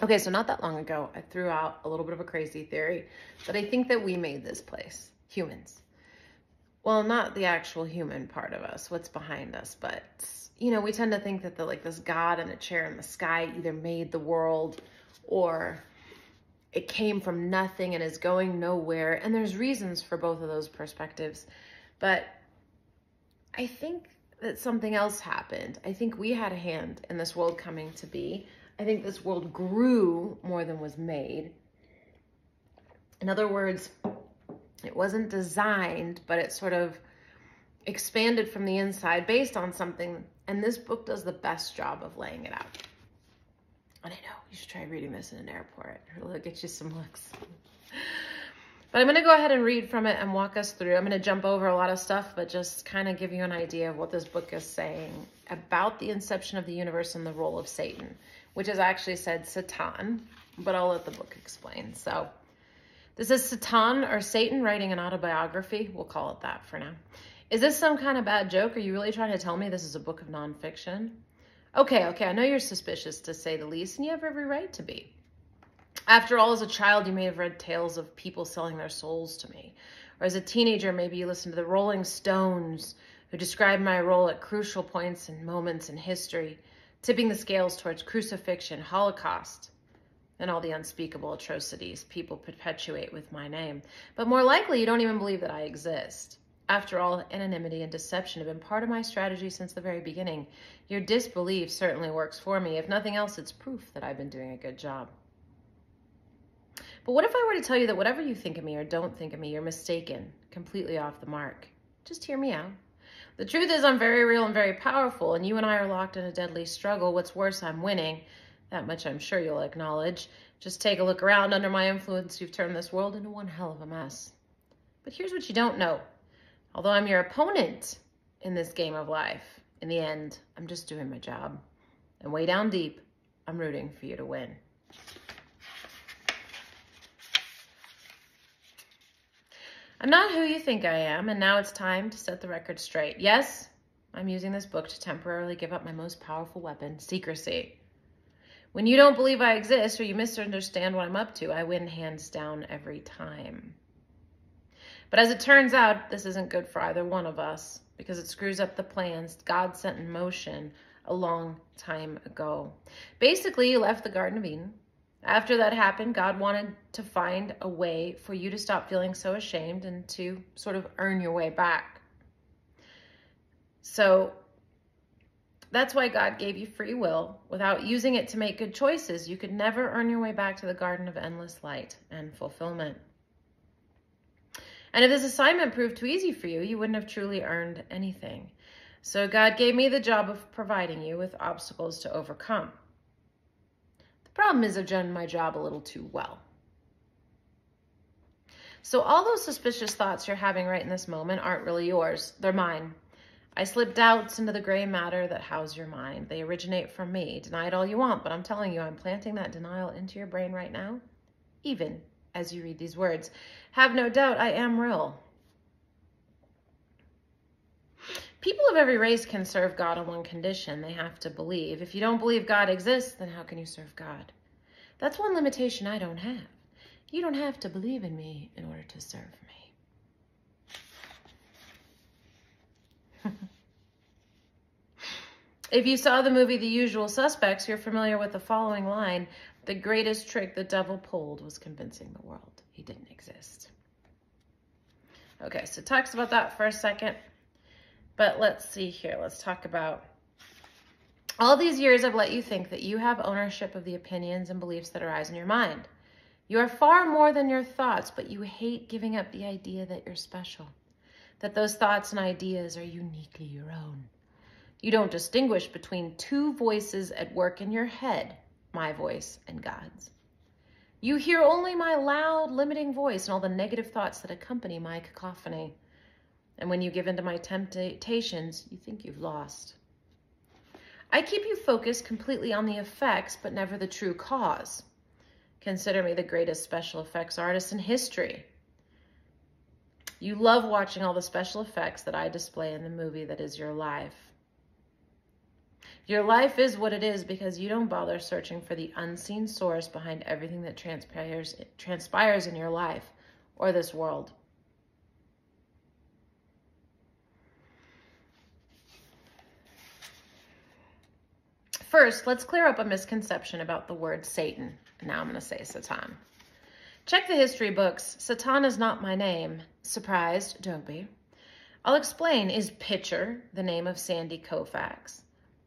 Okay, so not that long ago, I threw out a little bit of a crazy theory that I think that we made this place, humans. Well, not the actual human part of us, what's behind us, but you know, we tend to think that this God in a chair in the sky either made the world or it came from nothing and is going nowhere. And there's reasons for both of those perspectives. But I think that something else happened. I think we had a hand in this world coming to be. I think this world grew more than was made. In other words, it wasn't designed, but it sort of expanded from the inside based on something. And this book does the best job of laying it out. And I know, you should try reading this in an airport. It'll get you some looks. But I'm going to go ahead and read from it and walk us through. I'm going to jump over a lot of stuff, but just kind of give you an idea of what this book is saying about the inception of the universe and the role of Satan, which is actually said Satan, but I'll let the book explain. So this is Satan, or Satan, writing an autobiography. We'll call it that for now. Is this some kind of bad joke? Are you really trying to tell me this is a book of nonfiction? Okay, I know you're suspicious, to say the least, and you have every right to be. After all, as a child, you may have read tales of people selling their souls to me. Or as a teenager, maybe you listened to the Rolling Stones, who described my role at crucial points and moments in history, tipping the scales towards crucifixion, Holocaust, and all the unspeakable atrocities people perpetuate with my name. But more likely, you don't even believe that I exist. After all, anonymity and deception have been part of my strategy since the very beginning. Your disbelief certainly works for me. If nothing else, it's proof that I've been doing a good job. But what if I were to tell you that whatever you think of me or don't think of me, you're mistaken, completely off the mark? Just hear me out. The truth is I'm very real and very powerful, and you and I are locked in a deadly struggle. What's worse, I'm winning. That much I'm sure you'll acknowledge. Just take a look around. Under my influence, you've turned this world into one hell of a mess. But here's what you don't know. Although I'm your opponent in this game of life, in the end, I'm just doing my job. And way down deep, I'm rooting for you to win. I'm not who you think I am, and now it's time to set the record straight. Yes, I'm using this book to temporarily give up my most powerful weapon, secrecy. When you don't believe I exist or you misunderstand what I'm up to, I win hands down every time. But as it turns out, this isn't good for either one of us because it screws up the plans God sent in motion a long time ago. Basically, you left the Garden of Eden. After that happened, God wanted to find a way for you to stop feeling so ashamed and to sort of earn your way back. So that's why God gave you free will. Without using it to make good choices, you could never earn your way back to the garden of endless light and fulfillment. And if this assignment proved too easy for you, you wouldn't have truly earned anything. So God gave me the job of providing you with obstacles to overcome. The problem is I've done my job a little too well. So all those suspicious thoughts you're having right in this moment aren't really yours. They're mine. I slip doubts into the gray matter that house your mind. They originate from me. Deny it all you want, but I'm telling you, I'm planting that denial into your brain right now, even as you read these words. Have no doubt, I am real. People of every race can serve God on one condition. They have to believe. If you don't believe God exists, then how can you serve God? That's one limitation I don't have. You don't have to believe in me in order to serve me. If you saw the movie The Usual Suspects, you're familiar with the following line: the greatest trick the devil pulled was convincing the world he didn't exist. Okay, so it talks about that for a second. But let's see here. Let's talk about all these years I've let you think that you have ownership of the opinions and beliefs that arise in your mind. You are far more than your thoughts, but you hate giving up the idea that you're special, that those thoughts and ideas are uniquely your own. You don't distinguish between two voices at work in your head, my voice and God's. You hear only my loud, limiting voice and all the negative thoughts that accompany my cacophony. And when you give in to my temptations, you think you've lost. I keep you focused completely on the effects, but never the true cause. Consider me the greatest special effects artist in history. You love watching all the special effects that I display in the movie that is your life. Your life is what it is because you don't bother searching for the unseen source behind everything that transpires in your life or this world. First, let's clear up a misconception about the word Satan. Now I'm going to say Satan. Check the history books. Satan is not my name. Surprised? Don't be. I'll explain. Is Pitcher the name of Sandy Koufax?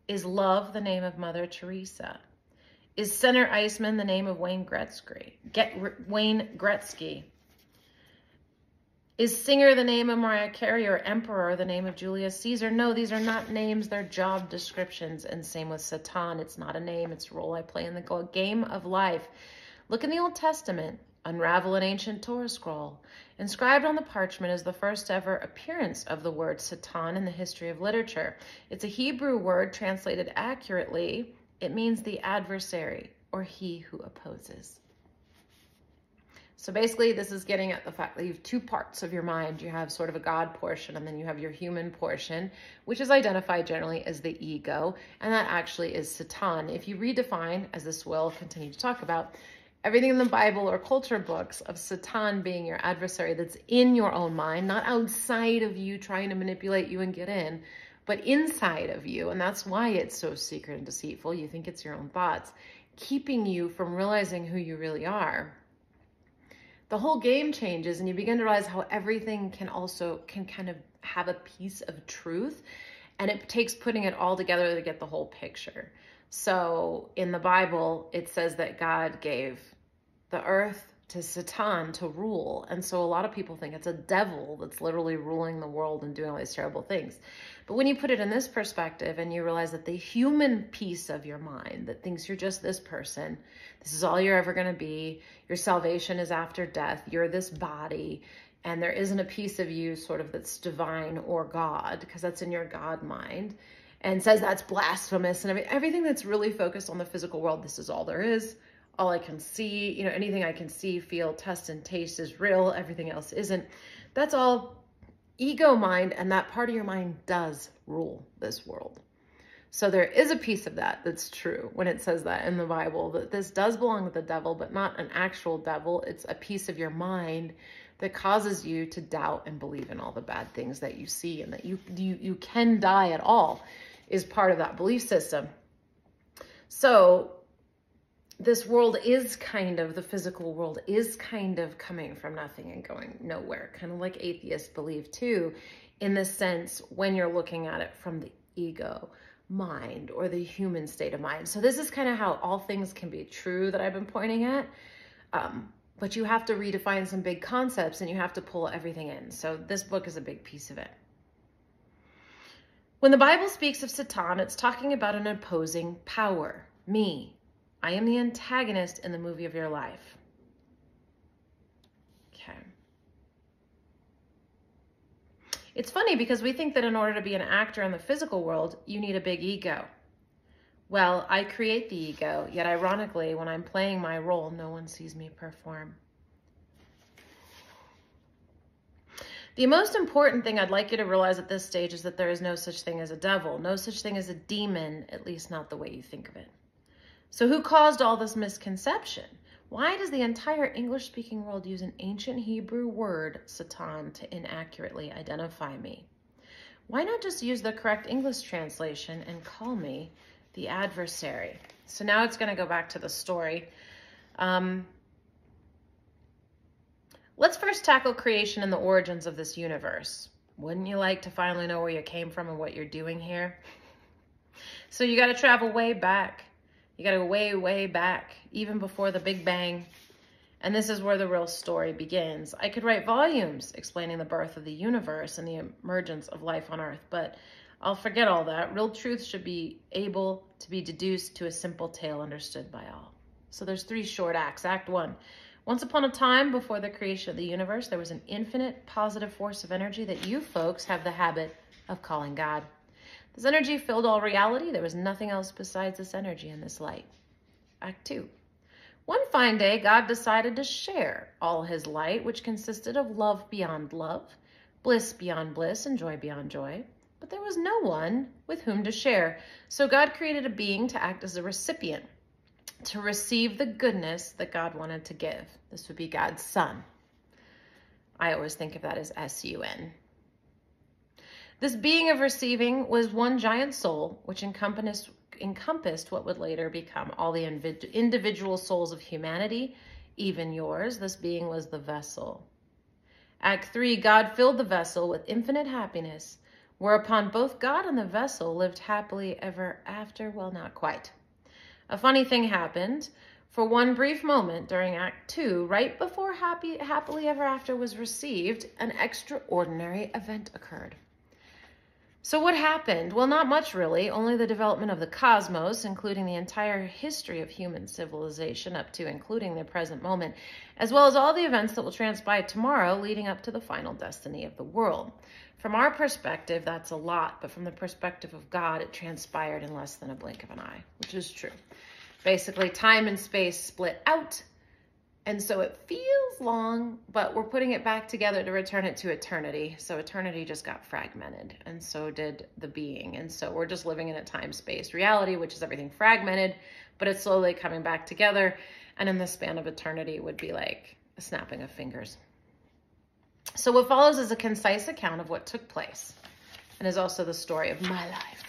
Is Love the name of Mother Teresa? Is Center Iceman the name of Wayne Gretzky? Is Singer the name of Mariah Carey, or Emperor the name of Julius Caesar? No, these are not names. They're job descriptions. And same with Satan. It's not a name. It's a role I play in the game of life. Look in the Old Testament. Unravel an ancient Torah scroll. Inscribed on the parchment is the first ever appearance of the word Satan in the history of literature. It's a Hebrew word translated accurately. It means the adversary, or he who opposes. So basically, this is getting at the fact that you have two parts of your mind. You have sort of a God portion, and then you have your human portion, which is identified generally as the ego, and that actually is Satan. If you redefine, as this will continue to talk about, everything in the Bible or culture books of Satan being your adversary that's in your own mind, not outside of you trying to manipulate you and get in, but inside of you. And that's why it's so secret and deceitful. You think it's your own thoughts, keeping you from realizing who you really are. The whole game changes and you begin to realize how everything can kind of have a piece of truth, and it takes putting it all together to get the whole picture. So in the Bible, it says that God gave the earth to Satan to rule. And so a lot of people think it's a devil that's literally ruling the world and doing all these terrible things. But when you put it in this perspective and you realize that the human piece of your mind that thinks you're just this person, this is all you're ever going to be, your salvation is after death, you're this body, and there isn't a piece of you sort of that's divine or God, because that's in your God mind, and says that's blasphemous, and everything that's really focused on the physical world, this is all there is, all I can see, anything I can see, feel, test, and taste is real, everything else isn't. That's all ego mind, and that part of your mind does rule this world. So there is a piece of that that's true when it says that in the Bible, that this does belong to the devil, but not an actual devil. It's a piece of your mind that causes you to doubt and believe in all the bad things that you see, and that you can die at all is part of that belief system. So this world is the physical world is kind of coming from nothing and going nowhere, kind of like atheists believe too, in the sense when you're looking at it from the ego mind or the human state of mind. So this is kind of how all things can be true that I've been pointing at. But you have to redefine some big concepts and you have to pull everything in. So this book is a big piece of it. When the Bible speaks of Satan, it's talking about an opposing power, me. I am the antagonist in the movie of your life. Okay. It's funny because we think that in order to be an actor in the physical world, you need a big ego. Well, I create the ego, yet ironically, when I'm playing my role, no one sees me perform. The most important thing I'd like you to realize at this stage is that there is no such thing as a devil, no such thing as a demon, at least not the way you think of it. So who caused all this misconception? Why does the entire English-speaking world use an ancient Hebrew word, Satan, to inaccurately identify me? Why not just use the correct English translation and call me the adversary? So now it's going to go back to the story. Let's first tackle creation and the origins of this universe. Wouldn't you like to finally know where you came from and what you're doing here? So you got to travel way back. You got to go way, way back, even before the Big Bang. And this is where the real story begins. I could write volumes explaining the birth of the universe and the emergence of life on Earth, but I'll forget all that. Real truth should be able to be deduced to a simple tale understood by all. So there's 3 short acts. Act 1. Once upon a time, before the creation of the universe, there was an infinite positive force of energy that you folks have the habit of calling God. This energy filled all reality. There was nothing else besides this energy and this light. Act 2. One fine day, God decided to share all his light, which consisted of love beyond love, bliss beyond bliss, and joy beyond joy. but there was no one with whom to share. So God created a being to act as a recipient, to receive the goodness that God wanted to give. This would be God's son. I always think of that as S-U-N. This being of receiving was one giant soul, which encompassed what would later become all the individual souls of humanity, even yours. This being was the vessel. Act 3, God filled the vessel with infinite happiness, whereupon both God and the vessel lived happily ever after. Well, not quite. A funny thing happened. For one brief moment during Act 2, right before happily ever after was received, an extraordinary event occurred. So what happened? Well, not much really, only the development of the cosmos, including the entire history of human civilization up to including the present moment, as well as all the events that will transpire tomorrow leading up to the final destiny of the world. From our perspective, that's a lot, but from the perspective of God, it transpired in less than a blink of an eye, which is true. Basically, time and space split out, and so it feels long, but we're putting it back together to return it to eternity. So eternity just got fragmented, and so did the being. And so we're just living in a time-space reality, which is everything fragmented, but it's slowly coming back together. And in the span of eternity would be like a snapping of fingers. So what follows is a concise account of what took place and is also the story of my life.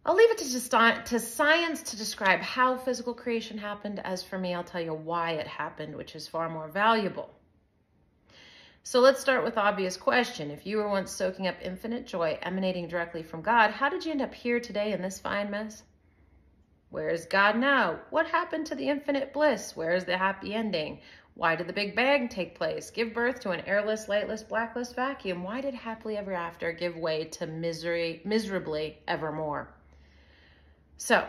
I'll leave it to science to describe how physical creation happened. As for me, I'll tell you why it happened, which is far more valuable. So let's start with the obvious question. If you were once soaking up infinite joy emanating directly from God, how did you end up here today in this fine mess? Where is God now? What happened to the infinite bliss? Where is the happy ending? Why did the Big Bang take place? Give birth to an airless, lightless, blackless vacuum? Why did happily ever after give way to miserably evermore? So,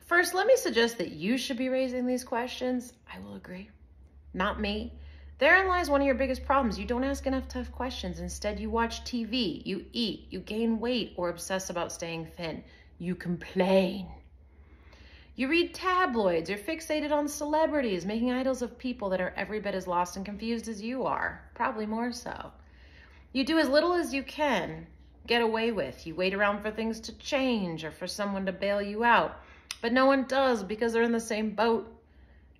first, let me suggest that you should be raising these questions. I will agree. Not me. Therein lies one of your biggest problems. You don't ask enough tough questions. Instead, you watch TV, you eat, you gain weight, or obsess about staying thin. You complain. You read tabloids, you're fixated on celebrities, making idols of people that are every bit as lost and confused as you are, probably more so. You do as little as you can get away with. You wait around for things to change or for someone to bail you out, but no one does because they're in the same boat.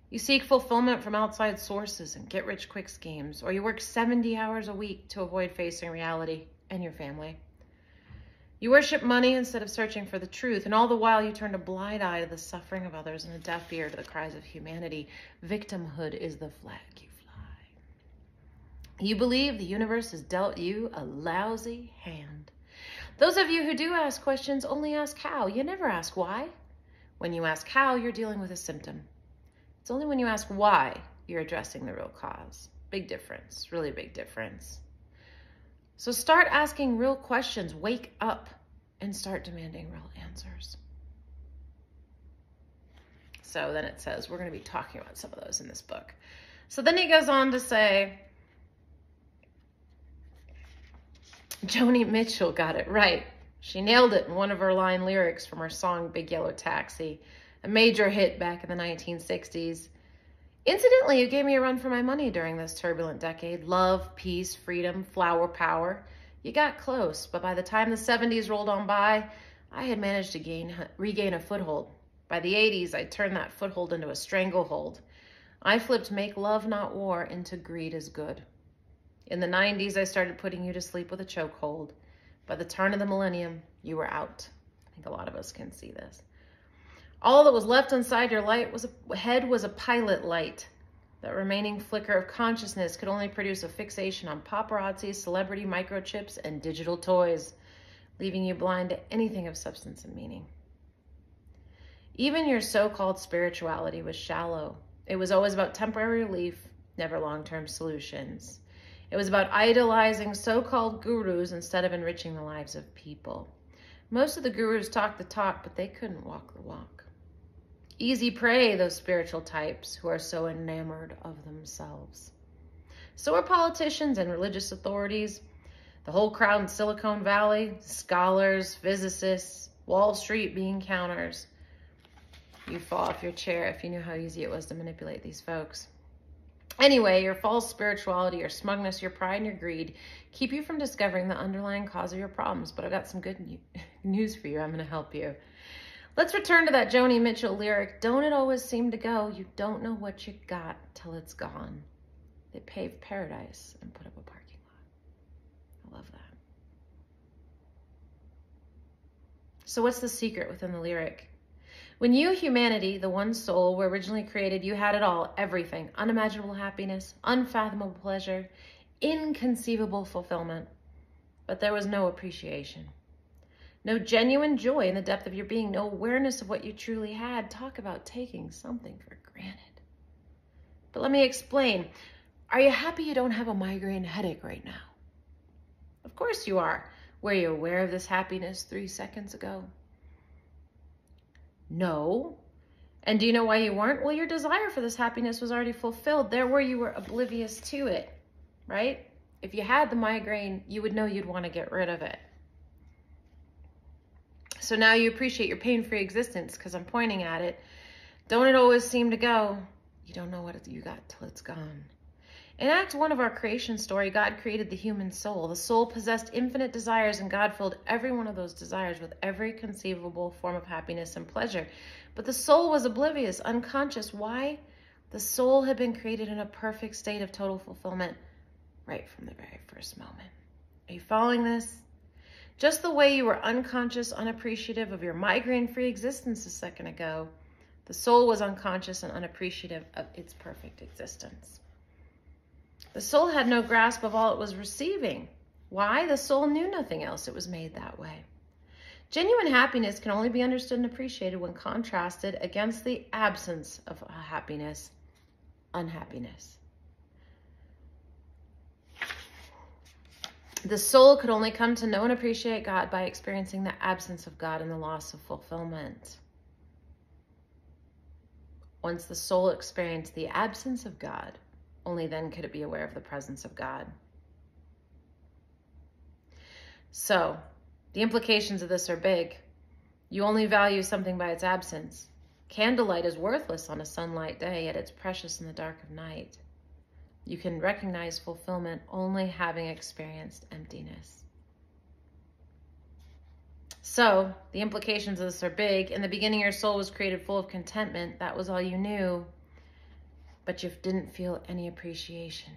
You seek fulfillment from outside sources and get-rich-quick schemes, or you work 70 hours a week to avoid facing reality and your family. You worship money instead of searching for the truth, and all the while you turn a blind eye to the suffering of others and a deaf ear to the cries of humanity. Victimhood is the flag you fly. You believe the universe has dealt you a lousy hand. Those of you who do ask questions only ask how. You never ask why. When you ask how, you're dealing with a symptom. It's only when you ask why you're addressing the real cause. Big difference, really big difference. So start asking real questions, wake up, and start demanding real answers. So then it says, we're going to be talking about some of those in this book. So then he goes on to say, Joni Mitchell got it right. She nailed it in one of her line lyrics from her song Big Yellow Taxi, a major hit back in the 1960s. Incidentally, you gave me a run for my money during this turbulent decade. Love, peace, freedom, flower power. You got close, but by the time the 70s rolled on by, I had managed to regain a foothold. By the 80s, I turned that foothold into a stranglehold. I flipped make love, not war, into greed is good. In the 90s, I started putting you to sleep with a chokehold. By the turn of the millennium, you were out. I think a lot of us can see this. All that was left inside your head was a pilot light. That remaining flicker of consciousness could only produce a fixation on paparazzi, celebrity microchips, and digital toys, leaving you blind to anything of substance and meaning. Even your so-called spirituality was shallow. It was always about temporary relief, never long-term solutions. It was about idolizing so-called gurus instead of enriching the lives of people. Most of the gurus talked the talk, but they couldn't walk the walk. Easy prey, those spiritual types who are so enamored of themselves. So are politicians and religious authorities, the whole crowd in Silicon Valley, scholars, physicists, Wall Street bean counters. You'd fall off your chair if you knew how easy it was to manipulate these folks. Anyway, your false spirituality, your smugness, your pride, and your greed keep you from discovering the underlying cause of your problems. But I've got some good news for you. I'm going to help you. Let's return to that Joni Mitchell lyric. Don't it always seem to go? You don't know what you got till it's gone. They paved paradise and put up a parking lot. I love that. So what's the secret within the lyric? When you, humanity, the one soul, were originally created, you had it all, everything. Unimaginable happiness, unfathomable pleasure, inconceivable fulfillment. But there was no appreciation. No genuine joy in the depth of your being, no awareness of what you truly had. Talk about taking something for granted. But let me explain. Are you happy you don't have a migraine headache right now? Of course you are. Were you aware of this happiness 3 seconds ago? No. And do you know why you weren't? Well, your desire for this happiness was already fulfilled. There where you were oblivious to it, right? If you had the migraine, you would know you'd want to get rid of it. So now you appreciate your pain-free existence because I'm pointing at it. Don't it always seem to go? You don't know what you got till it's gone. In Act 1 of our creation story, God created the human soul. The soul possessed infinite desires, and God filled every one of those desires with every conceivable form of happiness and pleasure. But the soul was oblivious, unconscious. Why? The soul had been created in a perfect state of total fulfillment right from the very first moment. Are you following this? Just the way you were unconscious, unappreciative of your migraine-free existence a second ago, the soul was unconscious and unappreciative of its perfect existence. The soul had no grasp of all it was receiving. Why? The soul knew nothing else. It was made that way. Genuine happiness can only be understood and appreciated when contrasted against the absence of happiness, unhappiness. The soul could only come to know and appreciate God by experiencing the absence of God and the loss of fulfillment. Once the soul experienced the absence of God, only then could it be aware of the presence of God. So, the implications of this are big. You only value something by its absence. Candlelight is worthless on a sunlight day, yet it's precious in the dark of night. You can recognize fulfillment only having experienced emptiness. So, the implications of this are big. In the beginning, your soul was created full of contentment. That was all you knew. But you didn't feel any appreciation.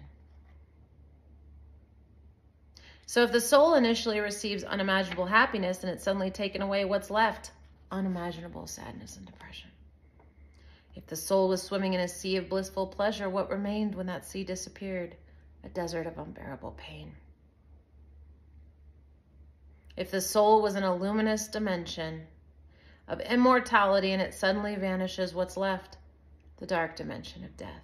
So if the soul initially receives unimaginable happiness and it's suddenly taken away, what's left? Unimaginable sadness and depression. If the soul was swimming in a sea of blissful pleasure, what remained when that sea disappeared? A desert of unbearable pain. If the soul was in a luminous dimension of immortality and it suddenly vanishes, what's left? The dark dimension of death.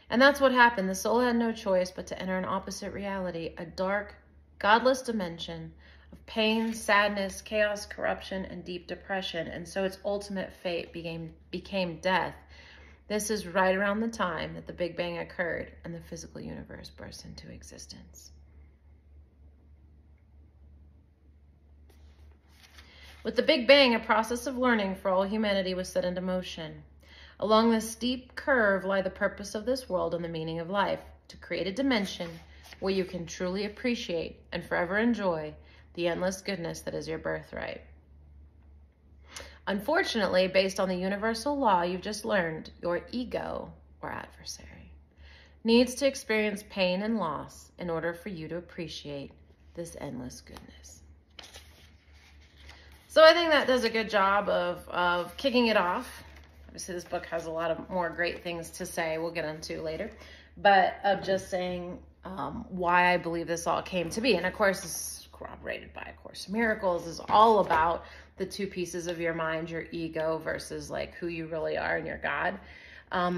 And that's what happened. The soul had no choice but to enter an opposite reality, a dark, godless dimension of pain, sadness, chaos, corruption, and deep depression. And so its ultimate fate became death. This is right around the time that the Big Bang occurred and the physical universe burst into existence. With the Big Bang, a process of learning for all humanity was set into motion. Along this steep curve lie the purpose of this world and the meaning of life, to create a dimension where you can truly appreciate and forever enjoy the endless goodness that is your birthright. Unfortunately, based on the universal law you've just learned, your ego, or adversary, needs to experience pain and loss in order for you to appreciate this endless goodness. So I think that does a good job of kicking it off. Obviously, this book has a lot of more great things to say we'll get into later, but of just saying why I believe this all came to be. And of course, this is corroborated by A Course in Miracles. Is all about the two pieces of your mind, your ego versus like who you really are and your God.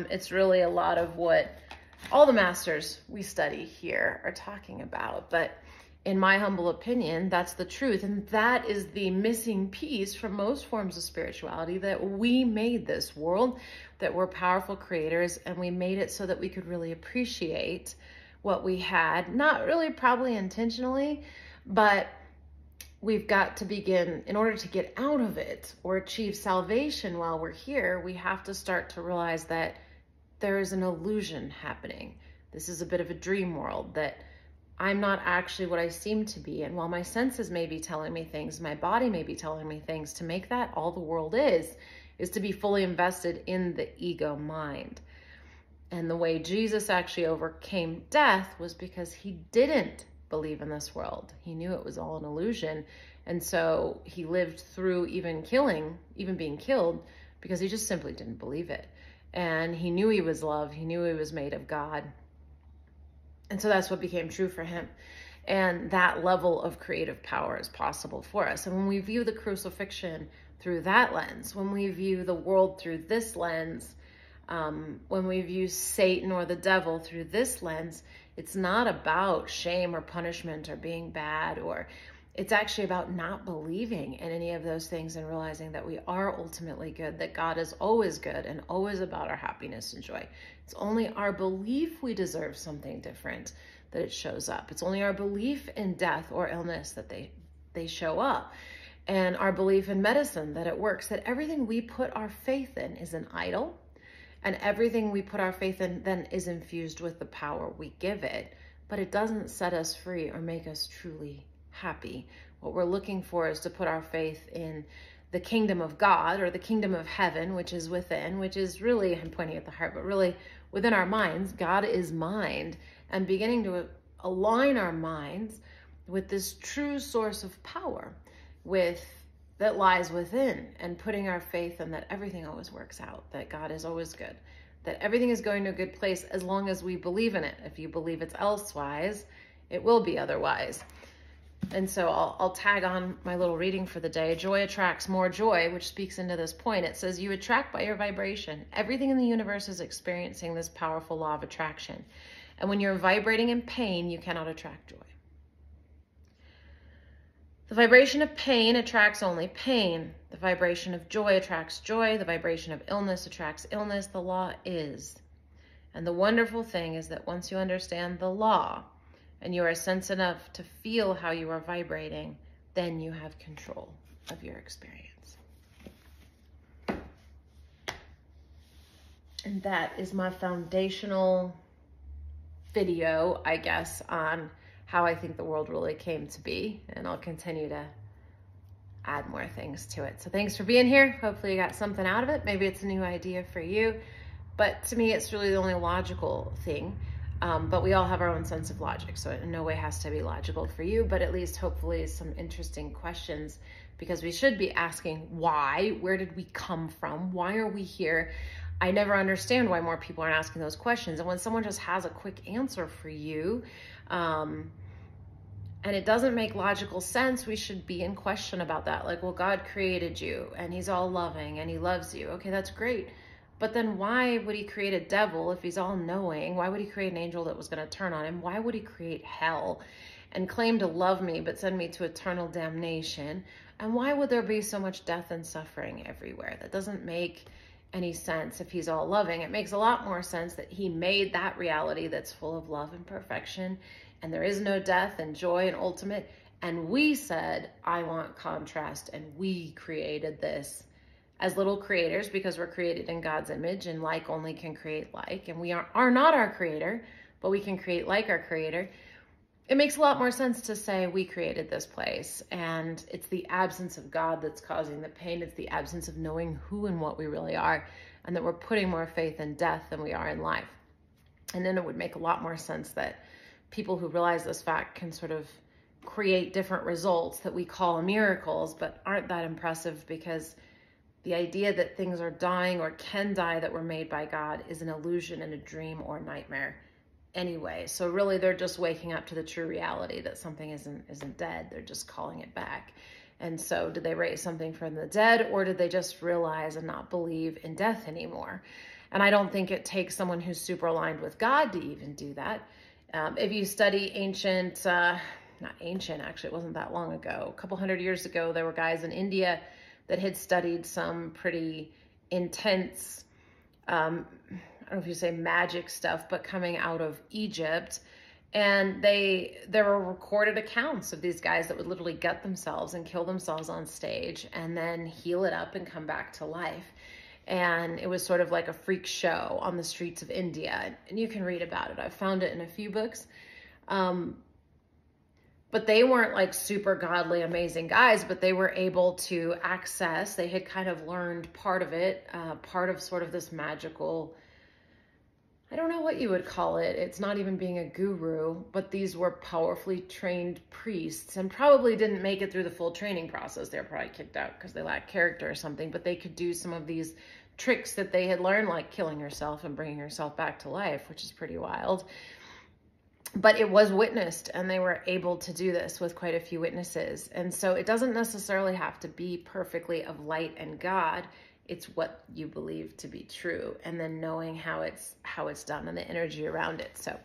It's really a lot of what all the masters we study here are talking about. But in my humble opinion, that's the truth. And that is the missing piece from most forms of spirituality, that we made this world, that we're powerful creators, and we made it so that we could really appreciate what we had. Not really probably intentionally, but we've got to begin, in order to get out of it or achieve salvation while we're here, we have to start to realize that there is an illusion happening. This is a bit of a dream world, that I'm not actually what I seem to be. And while my senses may be telling me things, my body may be telling me things, to make that all the world is to be fully invested in the ego mind. And the way Jesus actually overcame death was because he didn't believe in this world. He knew it was all an illusion. And so he lived through even being killed, because he just simply didn't believe it. And he knew he was love. He knew he was made of God. And so that's what became true for him. And that level of creative power is possible for us. And when we view the crucifixion through that lens, when we view the world through this lens, when we view Satan or the devil through this lens, it's not about shame or punishment or being bad, or it's actually about not believing in any of those things and realizing that we are ultimately good, that God is always good and always about our happiness and joy. It's only our belief we deserve something different that it shows up. It's only our belief in death or illness that they show up. And our belief in medicine, that it works, that everything we put our faith in is an idol. And everything we put our faith in then is infused with the power we give it. But it doesn't set us free or make us truly happy. What we're looking for is to put our faith in the kingdom of God, or the kingdom of heaven, which is within, which is really, I'm pointing at the heart, but really within our minds. God is mind, and beginning to align our minds with this true source of power that lies within, and putting our faith in that everything always works out, that God is always good, that everything is going to a good place as long as we believe in it. If you believe it's elsewise, it will be otherwise. And so I'll tag on my little reading for the day. Joy attracts more joy, which speaks into this point. It says, you attract by your vibration. Everything in the universe is experiencing this powerful law of attraction. And when you're vibrating in pain, you cannot attract joy. The vibration of pain attracts only pain. The vibration of joy attracts joy. The vibration of illness attracts illness. The law is. And the wonderful thing is that once you understand the law, and you are sensitive enough to feel how you are vibrating, then you have control of your experience. And that is my foundational video, I guess, on how I think the world really came to be. And I'll continue to add more things to it. So thanks for being here. Hopefully you got something out of it. Maybe it's a new idea for you. But to me, it's really the only logical thing. But we all have our own sense of logic, so it in no way has to be logical for you, but at least hopefully some interesting questions, because we should be asking why, where did we come from, why are we here? I never understand why more people aren't asking those questions. And when someone just has a quick answer for you, and it doesn't make logical sense, we should be in question about that. Like, well, God created you and he's all loving and he loves you. Okay, that's great. But then why would he create a devil if he's all knowing? Why would he create an angel that was going to turn on him? Why would he create hell and claim to love me but send me to eternal damnation? And why would there be so much death and suffering everywhere? That doesn't make any sense if he's all loving. It makes a lot more sense that he made that reality that's full of love and perfection, and there is no death and joy and ultimate. And we said, I want contrast, and we created this as little creators, because we're created in God's image, and like only can create like, and we are not our creator, but we can create like our creator. It makes a lot more sense to say we created this place, and it's the absence of God that's causing the pain. It's the absence of knowing who and what we really are, and that we're putting more faith in death than we are in life. And then it would make a lot more sense that people who realize this fact can sort of create different results that we call miracles, but aren't that impressive, because the idea that things are dying or can die that were made by God is an illusion and a dream or nightmare anyway. So really they're just waking up to the true reality that something isn't dead. They're just calling it back. And so did they raise something from the dead, or did they just realize and not believe in death anymore? And I don't think it takes someone who's super aligned with God to even do that. If you study ancient, not ancient, actually, it wasn't that long ago, a couple hundred years ago, there were guys in India that had studied some pretty intense, I don't know if you say magic stuff, but coming out of Egypt. And there were recorded accounts of these guys that would literally gut themselves and kill themselves on stage and then heal it up and come back to life. And it was sort of like a freak show on the streets of India. And you can read about it. I've found it in a few books. But they weren't like super godly, amazing guys, but they were able to access, they had kind of learned part of it, part of sort of this magical, I don't know what you would call it. It's not even being a guru, but these were powerfully trained priests and probably didn't make it through the full training process. They were probably kicked out because they lacked character or something, but they could do some of these tricks that they had learned, like killing herself and bringing herself back to life, which is pretty wild. But it was witnessed, and they were able to do this with quite a few witnesses. And so it doesn't necessarily have to be perfectly of light and God. It's what you believe to be true, and then knowing how it's done and the energy around it. So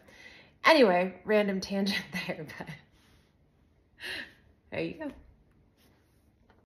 anyway, random tangent there, but there you go.